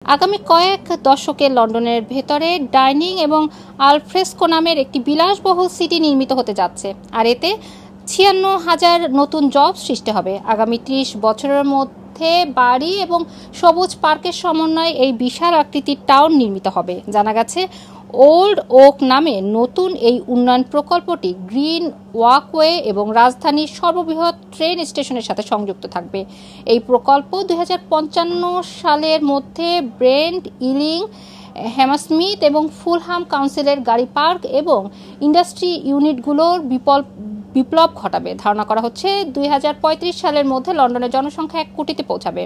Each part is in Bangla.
আগামী কয়েক দশকে লন্ডনের ভেতরে ডাইনিং এবং আলফ্রেস্কো নামের একটি বিলাসবহুল সিটি নির্মিত হতে যাচ্ছে, আর এতে ৫৬,০০০ নতুন জব সৃষ্টি হবে। আগামী ৩০ বছরের মধ্যে বাড়ি এবং সবুজ পার্কের সমন্বয়ে এই বিশাল আকৃতির টাউন নির্মিত হবে। জানা গেছে, ওল্ড ওক নামে নতুন এই উন্নয়ন প্রকল্পটি গ্রিন ওয়াকওয়ে এবং রাজধানীর সর্ববৃহৎ ট্রেন স্টেশনের সাথে সংযুক্ত থাকবে। এই প্রকল্প ২০৫৫ সালের মধ্যে ব্রেন্ট, ইলিং, হ্যামারস্মিথ এবং ফুলহাম কাউন্সিলের গাড়ি পার্ক এবং ইন্ডাস্ট্রি ইউনিটগুলোর বিপ্লব ঘটাবে। ধারণা করা হচ্ছে ২০৩৫ সালের মধ্যে লন্ডনের জনসংখ্যা ১ কোটিতে পৌঁছাবে।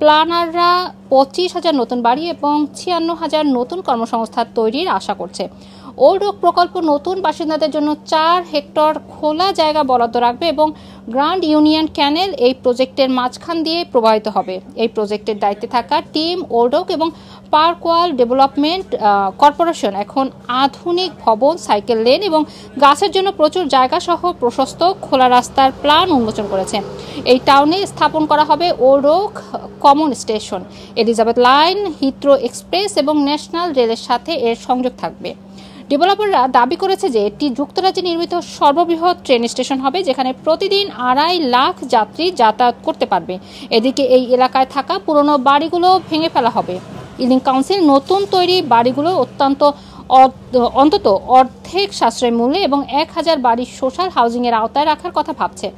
প্ল্যানাররা ২৫,০০০ নতুন বাড়ি এবং ৫৬,০০০ নতুন কর্মসংস্থান তৈরির আশা করছে। ওল্ড ওক প্রকল্প নতুন বাসিন্দাদের জন্য ৪ হেক্টর খোলা জায়গা বরাদ্দ রাখবে এবং গ্র্যান্ড ইউনিয়ন ক্যানেল এই প্রজেক্টের মাঝখান দিয়ে প্রবাহিত হবে। এই প্রজেক্টের দায়িত্বে থাকা টিম ওল্ড ওক এবং পার্ক ওয়াল ডেভেলপমেন্ট কর্পোরেশন এখন আধুনিক ভবন, সাইকেল লেন এবং গাছের জন্য প্রচুর জায়গা সহ প্রশস্ত খোলা রাস্তার প্ল্যান উন্মোচন করেছে। এই টাউনে স্থাপন করা হবে Old Oak Common station, Elizabeth line, Heathrow Express এবং ন্যাশনাল রেলের সাথে এর সংযোগ থাকবে। ডেভেলপাররা দাবি করেছে যে এটি যুক্তরাজ্যে নির্মিত সর্ববৃহৎ ট্রেন স্টেশন হবে, যেখানে প্রতিদিন ২.৫ লাখ যাত্রী যাতায়াত করতে পারবে। এদিকে এই এলাকায় থাকা পুরনো বাড়িগুলো ভেঙে ফেলা হবে। ইলিং কাউন্সিল নতুন তৈরি বাড়িগুলো অন্তত অর্ধেক সাশ্রয় মূল্যে এবং ১,০০০ বাড়ির সোশ্যাল হাউজিংয়ের আওতায় রাখার কথা ভাবছে।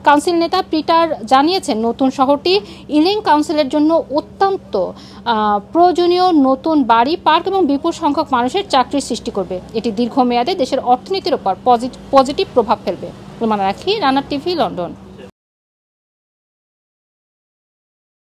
কাউন্সিল নেতা পিটার জানিয়েছেন, নতুন শহরটি ইলিং কাউন্সিলের জন্য অত্যন্ত প্রয়োজনীয় নতুন বাড়ি, পার্ক এবং বিপুল সংখ্যক মানুষের চাকরির সৃষ্টি করবে। এটি দীর্ঘমেয়াদে দেশের অর্থনীতির উপর পজিটিভ প্রভাব ফেলবে। রুমানা রাখি, রানা টিভি, লন্ডন।